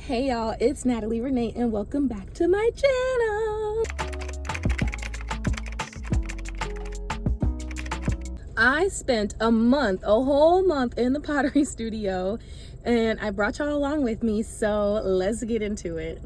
Hey y'all, it's Natalie Renee and welcome back to my channel. I spent a whole month in the pottery studio, and I brought y'all along with me, so let's get into it.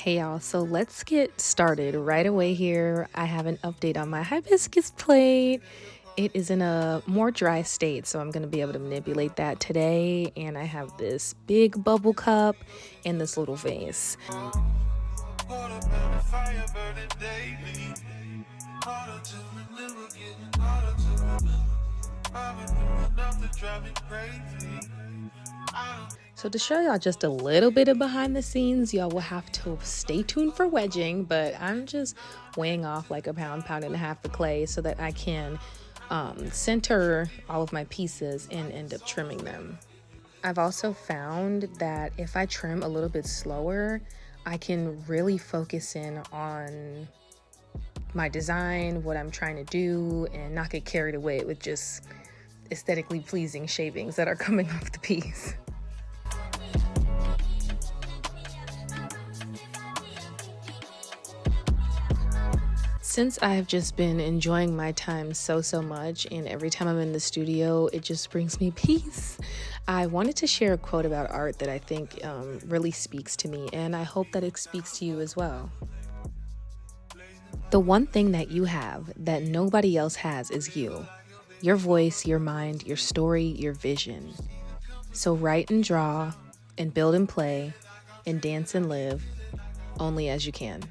Hey y'all, so let's get started right away here. I have an update on my hibiscus plate. It is in a more dry state, so I'm going to be able to manipulate that today. And I have this big bubble cup and this little vase. So to show y'all just a little bit of behind the scenes, y'all will have to stay tuned for wedging, but I'm just weighing off like a pound and a half of clay so that I can center all of my pieces and end up trimming them. I've also found that if I trim a little bit slower, I can really focus in on my design, what I'm trying to do, and not get carried away with just aesthetically pleasing shavings that are coming off the piece. Since I've just been enjoying my time so much, and every time I'm in the studio, it just brings me peace, I wanted to share a quote about art that I think really speaks to me, and I hope that it speaks to you as well. The one thing that you have that nobody else has is you. Your voice, your mind, your story, your vision. So write and draw, and build and play, and dance and live, only as you can.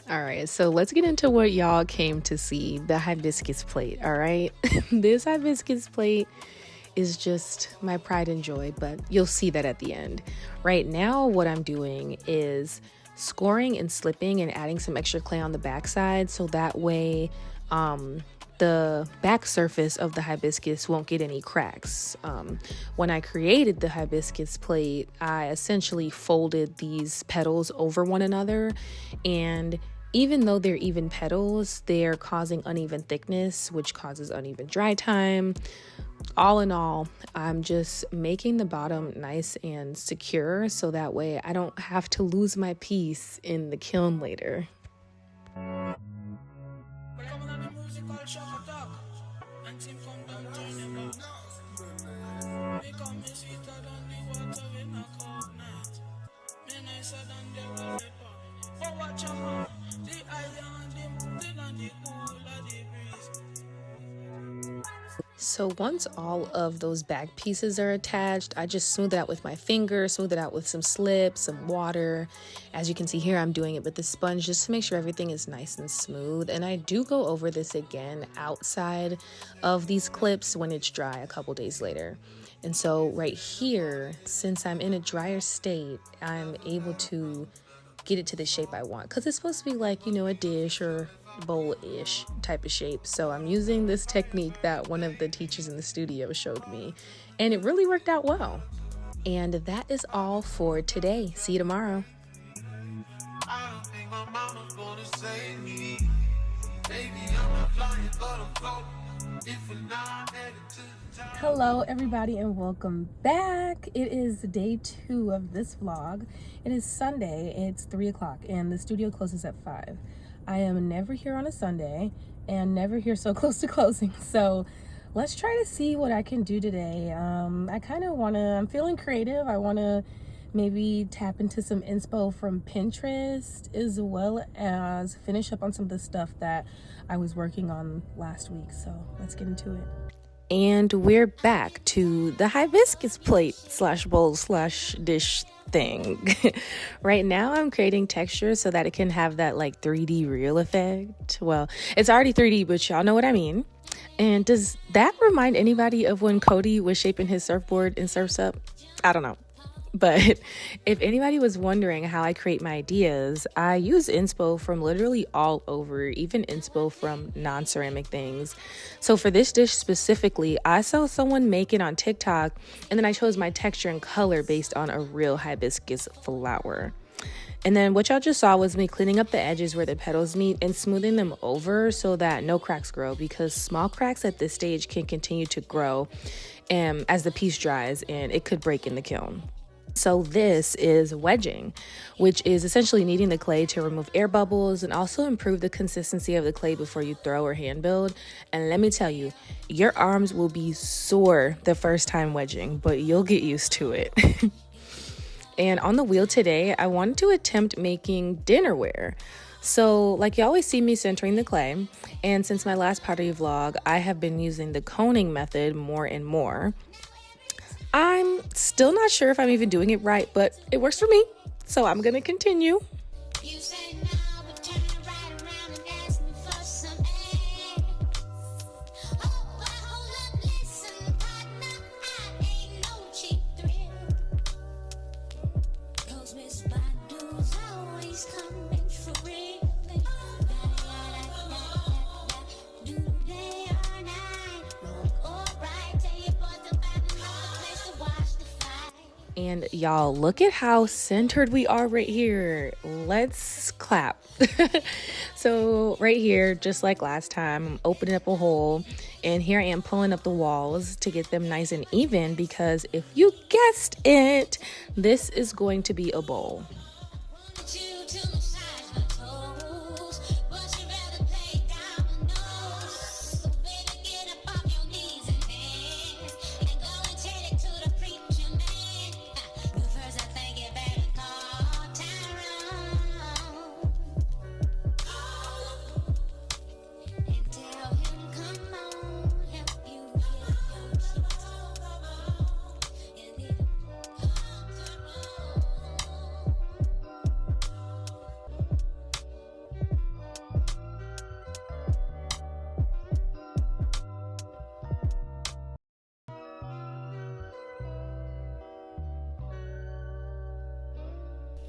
All right, so let's get into what y'all came to see, the hibiscus plate, all right? This hibiscus plate is just my pride and joy, but you'll see that at the end. Right now, what I'm doing is scoring and slipping and adding some extra clay on the backside, so that way the back surface of the hibiscus won't get any cracks. When I created the hibiscus plate, I essentially folded these petals over one another, and even though they're even petals, they're causing uneven thickness, which causes uneven dry time. All in all, I'm just making the bottom nice and secure so that way I don't have to lose my piece in the kiln later. So once all of those back pieces are attached, I just smooth it out with my finger, smooth it out with some slip, some water. As you can see here, I'm doing it with the sponge just to make sure everything is nice and smooth. And I do go over this again outside of these clips when it's dry a couple days later. And so right here, since I'm in a drier state, I'm able to get it to the shape I want, because it's supposed to be like, you know, a dish or bowl-ish type of shape. So I'm using this technique that one of the teachers in the studio showed me, and it really worked out well. And that is all for today. See you tomorrow. Hello everybody and welcome back. It is day 2 of this vlog. It is Sunday, it's 3 o'clock and the studio closes at 5. I am never here on a Sunday and never here so close to closing, so let's try to see what I can do today. I'm feeling creative. I want to maybe tap into some inspo from Pinterest, as well as finish up on some of the stuff that I was working on last week. So let's get into it. And we're back to the hibiscus plate slash bowl slash dish thing. Right now I'm creating texture so that it can have that like 3D real effect. Well, it's already 3D, but y'all know what I mean. And does that remind anybody of when Cody was shaping his surfboard in Surf's Up? I don't know. But if anybody was wondering how I create my ideas, I use inspo from literally all over, even inspo from non-ceramic things. So for this dish specifically, I saw someone make it on TikTok, and then I chose my texture and color based on a real hibiscus flower. And then what y'all just saw was me cleaning up the edges where the petals meet and smoothing them over so that no cracks grow, because small cracks at this stage can continue to grow as the piece dries, and it could break in the kiln. So this is wedging, which is essentially kneading the clay to remove air bubbles and also improve the consistency of the clay before you throw or hand build. And let me tell you, your arms will be sore the first time wedging, but you'll get used to it. And on the wheel today, I wanted to attempt making dinnerware. So like you always see me centering the clay, and since my last pottery vlog, I have been using the coning method more and more. I'm still not sure if I'm even doing it right, but it works for me, so I'm gonna continue. And y'all, look at how centered we are right here. Let's clap. So right here, just like last time, I'm opening up a hole, and here I am pulling up the walls to get them nice and even, because if you guessed it, this is going to be a bowl.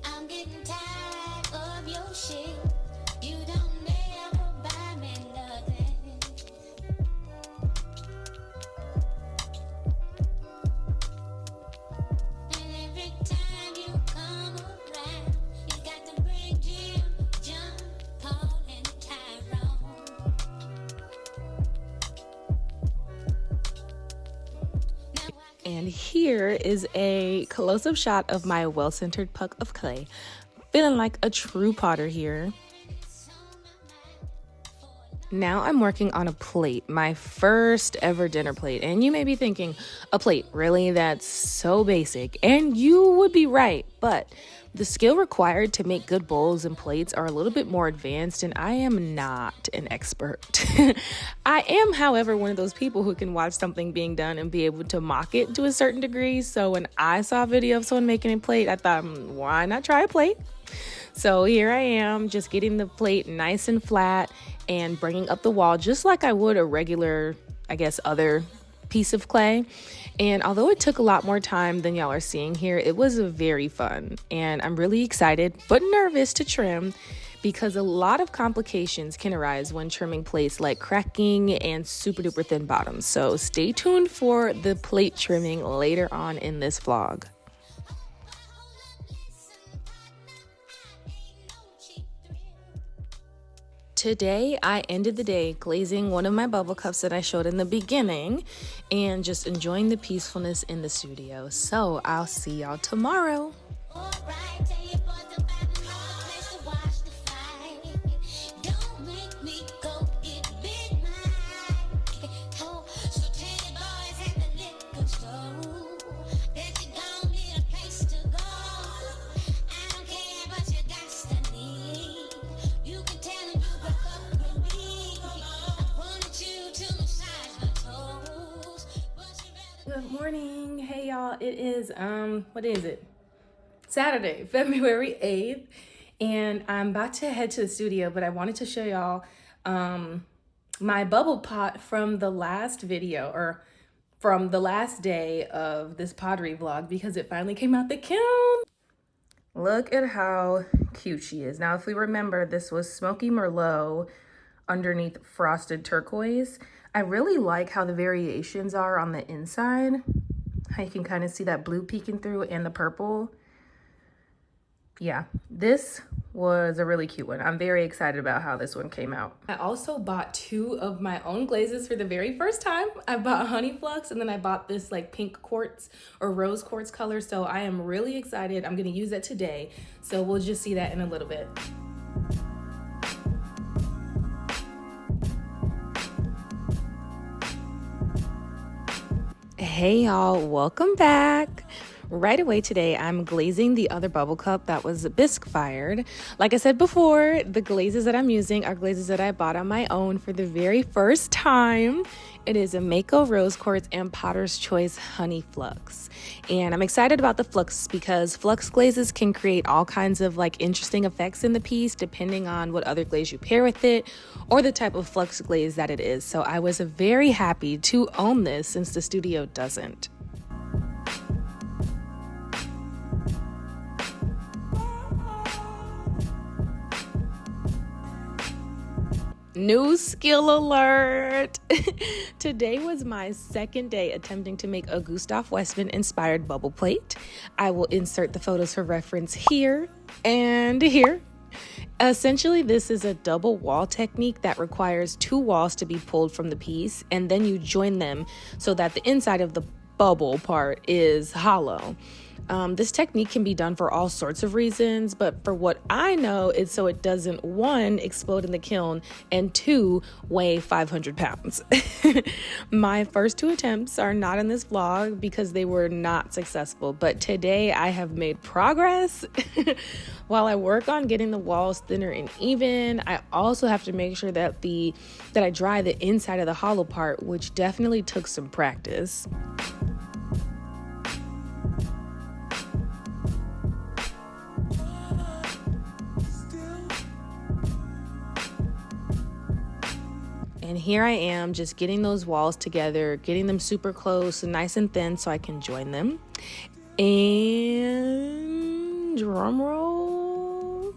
I'm getting tired of your shit. You don't never buy me nothing. And every time you come around, you got to bring Jim, John, Paul, and Tyrone. And here is a close-up shot of my well-centered puck of clay. Feeling like a true potter here. Now I'm working on a plate, my first ever dinner plate. And you may be thinking, a plate, really? That's so basic. And you would be right, but the skill required to make good bowls and plates are a little bit more advanced, and I am not an expert. I am, however, one of those people who can watch something being done and be able to mock it to a certain degree. So when I saw a video of someone making a plate, I thought, why not try a plate? So here I am, just getting the plate nice and flat and bringing up the wall just like I would a regular, I guess, other piece of clay. And although it took a lot more time than y'all are seeing here, it was very fun. And I'm really excited but nervous to trim, because a lot of complications can arise when trimming plates, like cracking and super duper thin bottoms. So stay tuned for the plate trimming later on in this vlog. Today, I ended the day glazing one of my bubble cups that I showed in the beginning and just enjoying the peacefulness in the studio. So I'll see y'all tomorrow. y'all. It is what is it? Saturday, February 8th, and I'm about to head to the studio, but I wanted to show y'all my bubble pot from the last video, or from the last day of this pottery vlog, because it finally came out the kiln. Look at how cute she is. Now, if we remember, this was Smoky Merlot underneath frosted turquoise. I really like how the variations are on the inside. How you can kind of see that blue peeking through and the purple. Yeah, this was a really cute one. I'm very excited about how this one came out. I also bought 2 of my own glazes for the very first time. I bought Honey Flux, and then I bought this like pink quartz or rose quartz color. So I am really excited. I'm gonna use that today. So we'll just see that in a little bit. Hey y'all, welcome back. Right away today, I'm glazing the other bubble cup that was bisque fired. Like I said before, the glazes that I'm using are glazes that I bought on my own for the very first time. It is a Mako Rose Quartz and Potter's Choice Honey Flux. And I'm excited about the flux because flux glazes can create all kinds of like interesting effects in the piece depending on what other glaze you pair with it or the type of flux glaze that it is. So I was very happy to own this since the studio doesn't. New skill alert! Today was my second day attempting to make a Gustav Westman inspired bubble plate. I will insert the photos for reference here and here. Essentially, this is a double wall technique that requires 2 walls to be pulled from the piece, and then you join them so that the inside of the bubble part is hollow. This technique can be done for all sorts of reasons, but for what I know, it's so it doesn't 1, explode in the kiln, and 2, weigh 500 pounds. My first 2 attempts are not in this vlog because they were not successful, but today I have made progress. While I work on getting the walls thinner and even, I also have to make sure that I dry the inside of the hollow part, which definitely took some practice. And here I am just getting those walls together, getting them super close and nice and thin so I can join them. And drum roll.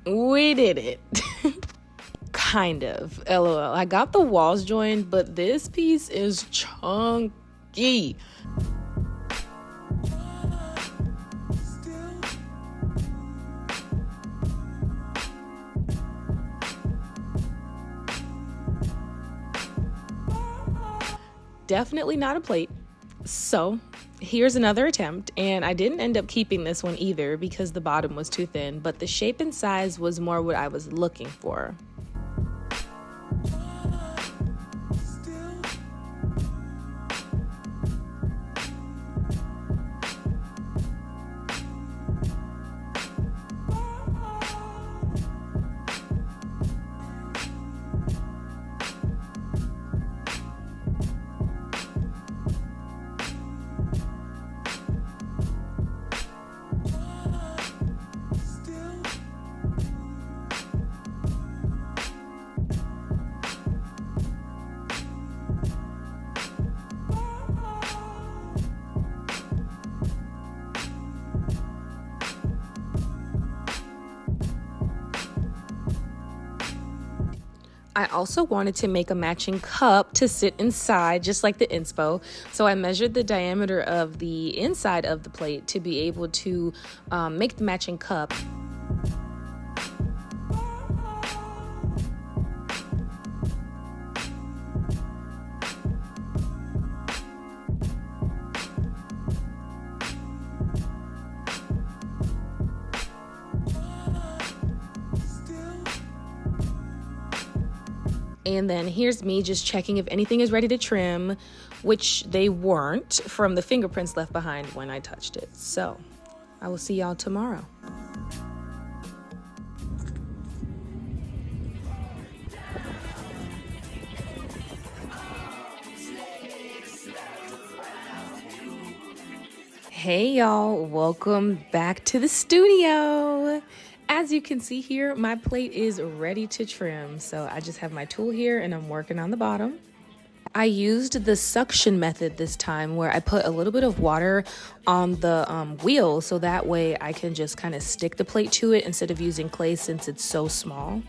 We did it. Kind of. LOL. I got the walls joined, but this piece is chunky. Definitely not a plate. So here's another attempt, and I didn't end up keeping this one either because the bottom was too thin, but the shape and size was more what I was looking for. I also wanted to make a matching cup to sit inside, just like the inspo. So I measured the diameter of the inside of the plate to be able to make the matching cup. And then here's me just checking if anything is ready to trim, which they weren't from the fingerprints left behind when I touched it. So I will see y'all tomorrow. Hey y'all, welcome back to the studio. As you can see here, my plate is ready to trim. So I just have my tool here and I'm working on the bottom. I used the suction method this time where I put a little bit of water on the wheel so that way I can just kind of stick the plate to it instead of using clay since it's so small.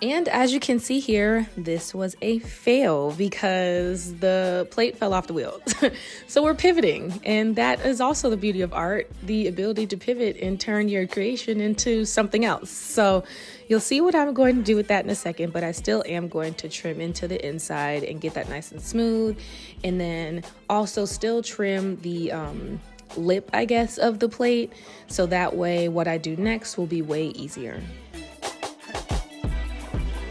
And as you can see here, this was a fail because the plate fell off the wheel. So we're pivoting, and that is also the beauty of art, the ability to pivot and turn your creation into something else. So you'll see what I'm going to do with that in a second, but I still am going to trim into the inside and get that nice and smooth, and then also still trim the lip, I guess, of the plate, so that way what I do next will be way easier.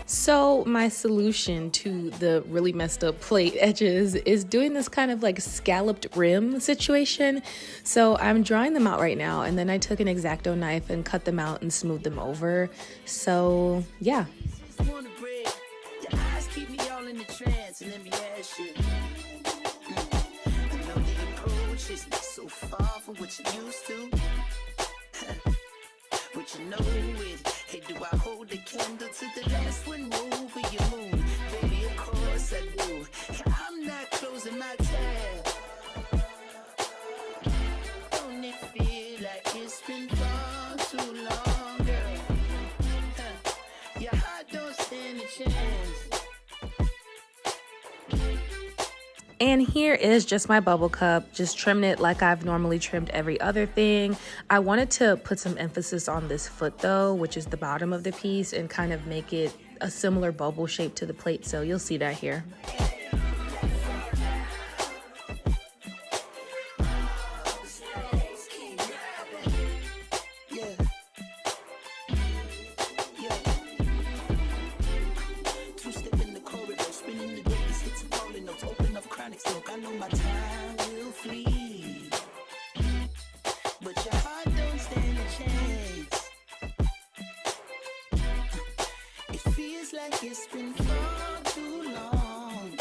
So my solution to the really messed up plate edges is doing this kind of like scalloped rim situation. So I'm drawing them out right now, and then I took an X-Acto knife and cut them out and smoothed them over. So yeah. But you know it. Hey, do I hold the candle to the last one over your moon? Baby, of course I do. I'm not closing my tab. Don't it feel like it's been far too long, girl? Your heart don't stand a chance. And here is just my bubble cup, just trimmed it like I've normally trimmed every other thing. I wanted to put some emphasis on this foot though, which is the bottom of the piece, and kind of make it a similar bubble shape to the plate. So you'll see that here. I know my time will flee, but your heart don't stand a chance. It feels like it's been far too long.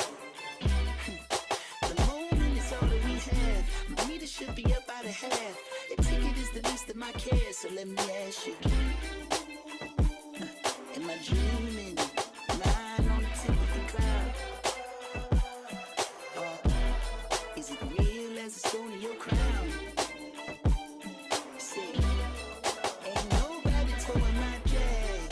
The moment is all that we have. My meter should be up by the half. A ticket is the least of my cares, so let me ask you, am I dreaming? Lying on the tip of the cloud? Is it real as a stone in your crown? See, ain't nobody towing my drag.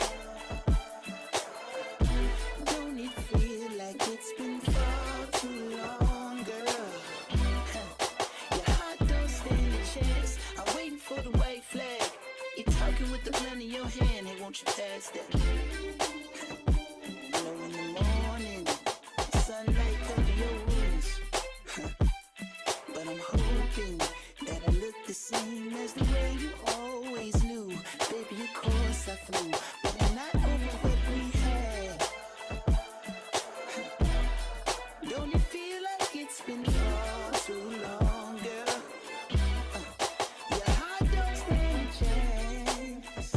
Don't it feel like it's been far too long, girl? Your heart don't stand a chance. I'm waiting for the white flag. You're talking with the gun in your hand. Hey, won't you pass that? You know, in the morning, sunlight cover your wounds. But I'm hoping that I look the same as the way you always knew. Baby, of course I flew, but I'm not over what we had. Don't it feel like it's been far too long, girl? Your heart don't stand a chance.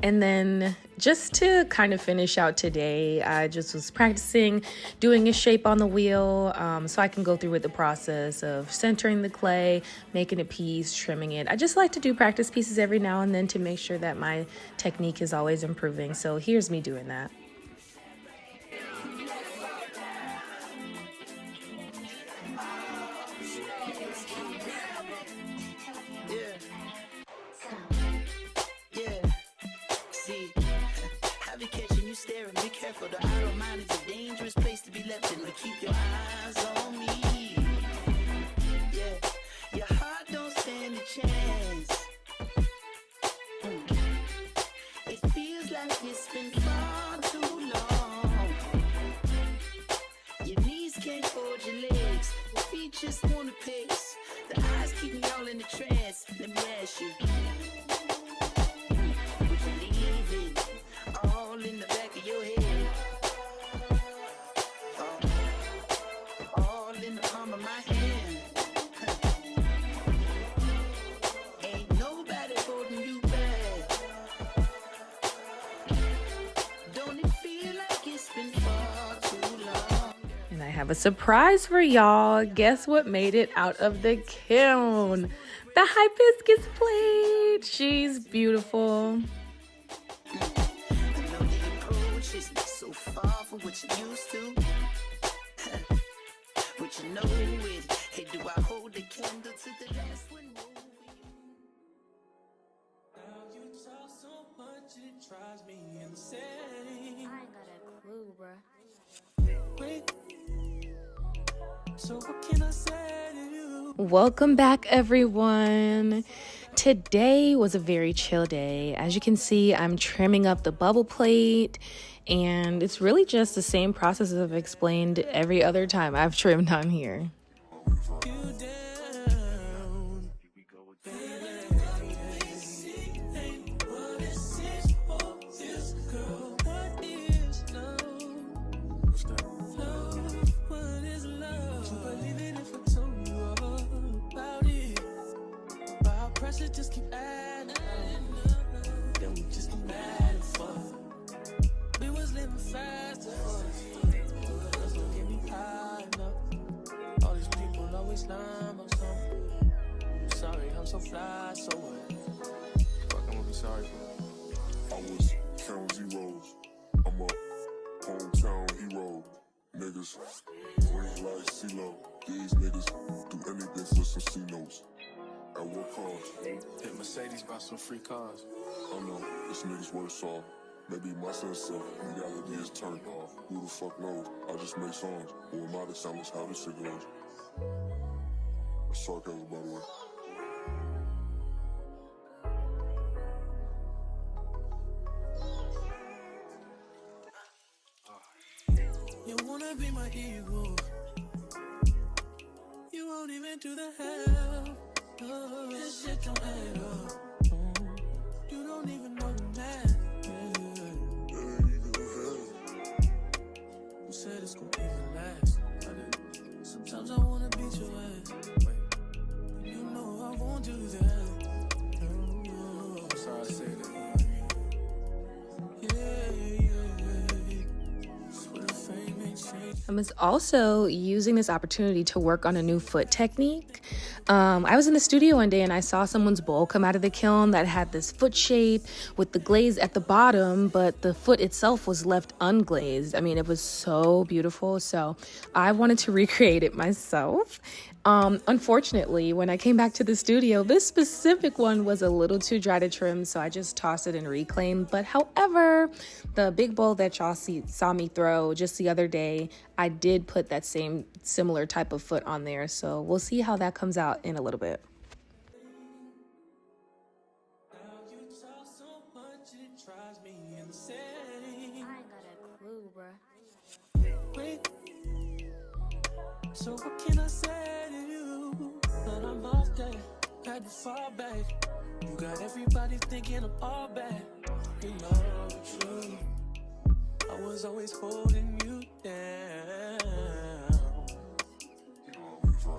And then just to kind of finish out today, I just was practicing doing a shape on the wheel so I can go through with the process of centering the clay, making a piece, trimming it. I just like to do practice pieces every now and then to make sure that my technique is always improving. So here's me doing that. Staring, be careful, the idle mind is a dangerous place to be left in, but keep your eyes on me. Yeah, your heart don't stand a chance. It feels like it's been far too long. Your knees can't hold your legs, your feet just wanna pace. The eyes keep me all in a trance. Let me ask you, would you leave it all in the back of your head? All in the palm of my hand. Ain't nobody holding you back. Don't it feel like it's been far too long? have a surprise for y'all. Guess what made it out of the kiln? The hibiscus plate. She's beautiful. I know the approach isn't so far from what you used to. But you know it. Hey, do I hold the candle to the last one? Now you talk so much it drives me insane. I ain't got a clue, bruh. Wait. So what can I say to you? Welcome back, everyone. Today was a very chill day. As you can see, I'm trimming up the bubble plate, and it's really just the same process I've explained every other time I've trimmed on here. You down. What is it for this girl? What is love? Love, what is love? You believe it if I told you all about it? But our pressure just keep adding up. Then we just get mad and fuck. We was living fast as fuck. That's what get me high enough. All these people always lying about something. I'm sorry, I'm so fly, so what? Fuck, I'm gonna be sorry for. I was counting zeros. I'm a hometown hero. Niggas, green like CeeLo. These niggas do anything for some C-notes. At what cost? Hit Mercedes, bought some free cars. I know, this nigga's worse off. Maybe my sense of reality is turned off. Who the fuck knows? I just make songs. Who am I to tell us how this shit goes? That's sarcasm, by the way. You wanna be my hero. You won't even do the hell. Oh, this shit don't add up. You don't even know the math. Who said it's gonna even last? Sometimes I wanna beat your ass. Wait, you know I won't do that. I'm sorry I said that. I was also using this opportunity to work on a new foot technique. I was in the studio one day and I saw someone's bowl come out of the kiln that had this foot shape with the glaze at the bottom, but the foot itself was left unglazed. I mean, it was so beautiful. So I wanted to recreate it myself. Unfortunately, when I came back to the studio, this specific one was a little too dry to trim, so I just tossed it and reclaimed. But however, the big bowl that y'all saw me throw just the other day, I did put that same similar type of foot on there. So we'll see how that comes out in a little bit. Now you talk so much it drives me insane. I ain't got a clue, bruh. Wait. So what can I say to you? But I'm off that, had to fall back. You got everybody thinking I'm all bad. You know the truth. I was always holding you down.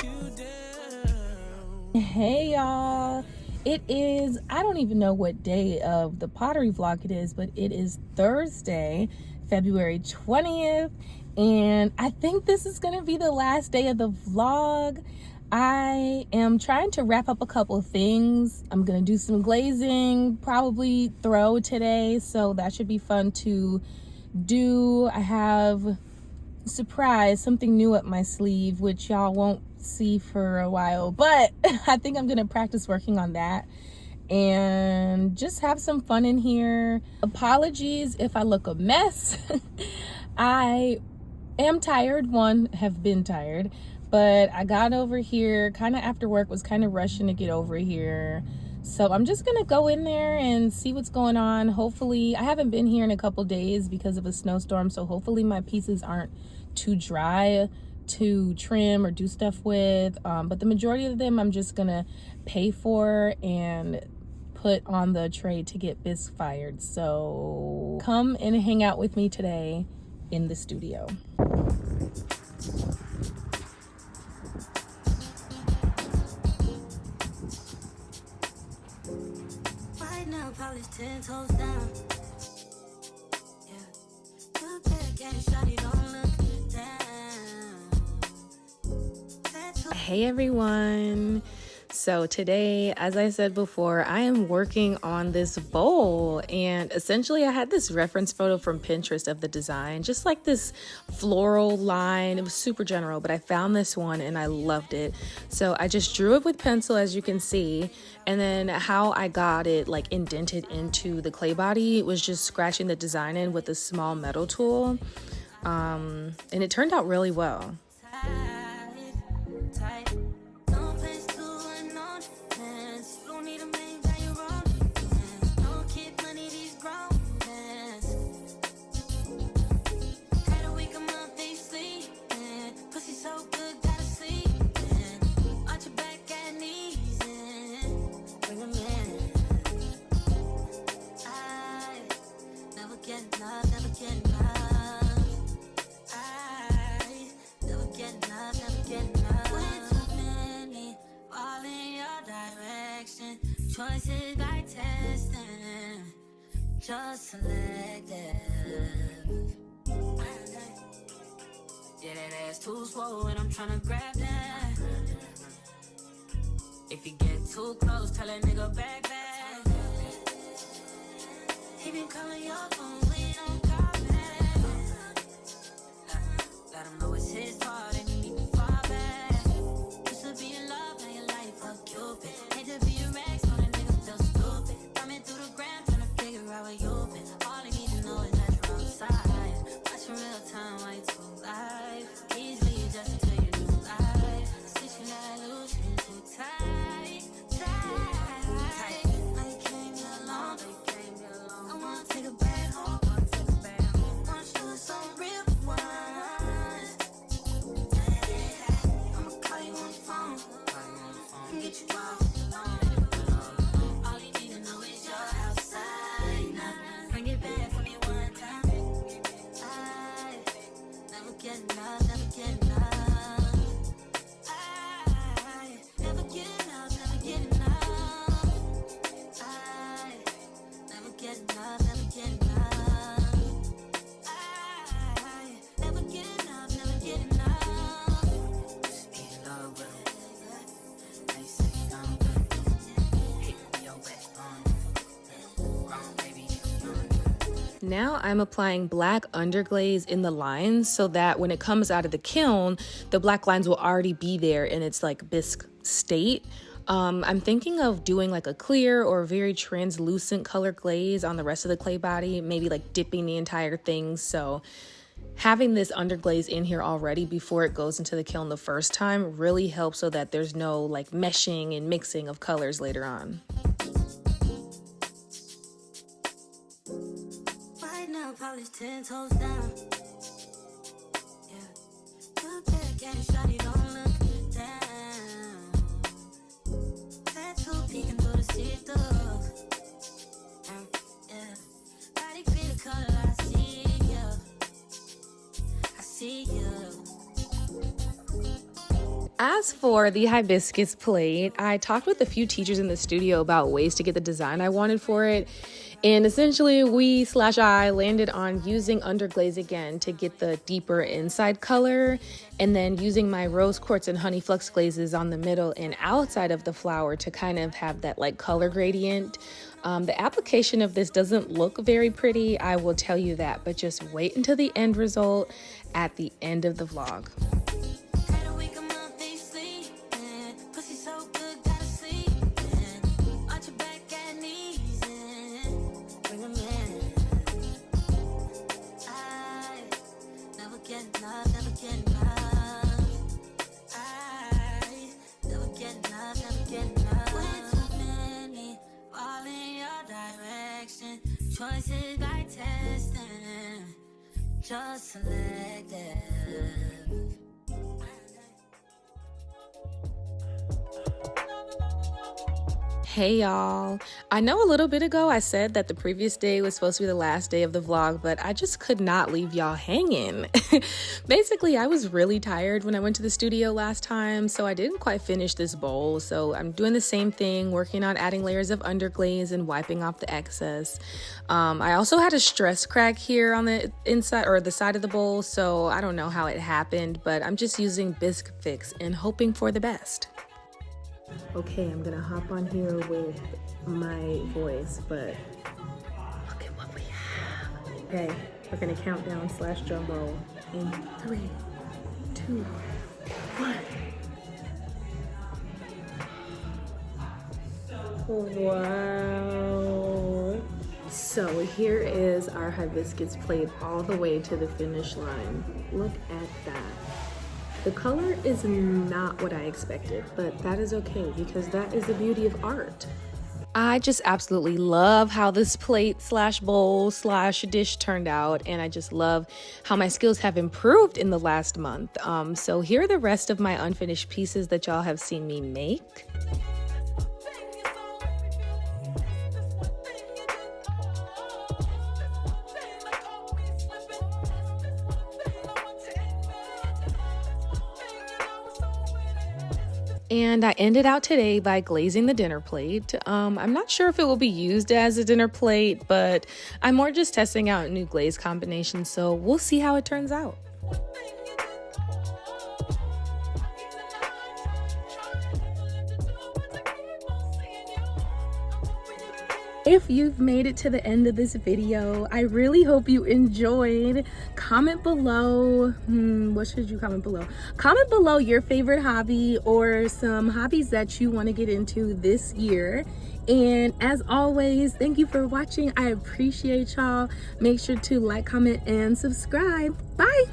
You down. Hey y'all, it is, I don't even know what day of the pottery vlog it is, but it is Thursday, February 20th, and I think this is gonna be the last day of the vlog. I am trying to wrap up a couple of things. I'm gonna do some glazing, probably throw today, so that should be fun to do. I have a surprise, something new up my sleeve, which y'all won't see for a while, but I think I'm gonna practice working on that and just have some fun in here. Apologies if I look a mess. I am tired, have been tired, but I got over here kind of after work, was kind of rushing to get over here. So I'm just gonna go in there and see what's going on. Hopefully, I haven't been here in a couple days because of a snowstorm, so hopefully my pieces aren't too dry to trim or do stuff with. But the majority of them I'm just gonna pay for and put on the tray to get bisque fired. So come and hang out with me today in the studio. Right now, probably 10 toes down. Yeah. Good back and shawty, don't look down. Hey everyone! So today, as I said before, I am working on this bowl, and essentially I had this reference photo from Pinterest of the design, just like this floral line. It was super general, but I found this one and I loved it. So I just drew it with pencil, as you can see, and then how I got it like indented into the clay body was just scratching the design in with a small metal tool, and it turned out really well. Choices by testing, just selective. Yeah, that ass too swole and I'm tryna grab that. If you get too close, tell that nigga back. He been calling your phone, we don't call back. Let him know it's his fault and you need to fall back. Used to be in love, now your life a Cupid. Hate to be a Rex, but a nigga feel stupid. Thumbing through the gram, tryna figure out where you've been. All I need to know is that you're outside. Watching real time while you too live. Easily adjusting to your new life. Switch you like loose, you too tight. I came here alone. I wanna take a back home. Wanna shoot some real ones. I'ma call you on the phone. Get you off alone. All you need to know is you're outside now. Bring it back for me one time. I never get enough, never get enough. I never get enough, never get enough. I never get enough, never get enough. I never get enough, never get enough. Just be in love with it. They say you don't with it. Hit me your back on it. Wrong, baby, you on it. Now I'm applying black underglaze in the lines so that when it comes out of the kiln, the black lines will already be there in its like bisque state. I'm thinking of doing like a clear or very translucent color glaze on the rest of the clay body, maybe like dipping the entire thing. So having this underglaze in here already before it goes into the kiln the first time really helps so that there's no like meshing and mixing of colors later on. Right now, polish 10 toes down. Yeah. Look back and shawty, don't look down. Tattoo peeking through the see-through. Yeah. Body feel the color, I see you. I see you. As for the hibiscus plate, I talked with a few teachers in the studio about ways to get the design I wanted for it. And essentially I landed on using underglaze again to get the deeper inside color, and then using my rose quartz and honey flux glazes on the middle and outside of the flower to kind of have that like color gradient. The application of this doesn't look very pretty, I will tell you that, but just wait until the end result at the end of the vlog. Had a week, a month, they sleeping. Pussy so good, gotta sleep in. Arch your back and knees in. Bring 'em in. I never get enough, never get enough. I never get enough, never get enough. When too many fall in your direction. Choices by testing, just selective. Hey y'all. I know a little bit ago I said that the previous day was supposed to be the last day of the vlog, but I just could not leave y'all hanging. Basically, I was really tired when I went to the studio last time, so I didn't quite finish this bowl. So I'm doing the same thing, working on adding layers of underglaze and wiping off the excess. I also had a stress crack here on the inside or the side of the bowl, so I don't know how it happened, but I'm just using Bisque Fix and hoping for the best. Okay, I'm gonna hop on here with my voice, but look at what we have. Okay, we're gonna count down / drum roll in 3, 2, 1. Wow. So here is our hibiscus plate all the way to the finish line. Look at that. The color is not what I expected, but that is okay because that is the beauty of art. I just absolutely love how this plate / bowl / dish turned out, and I just love how my skills have improved in the last month. So here are the rest of my unfinished pieces that y'all have seen me make. And I ended out today by glazing the dinner plate. I'm not sure if it will be used as a dinner plate, but I'm more just testing out new glaze combinations, so we'll see how it turns out. If you've made it to the end of this video, I really hope you enjoyed. Comment below, what should you comment below? Comment below your favorite hobby or some hobbies that you want to get into this year. And as always, thank you for watching. I appreciate y'all. Make sure to like, comment, and subscribe. Bye.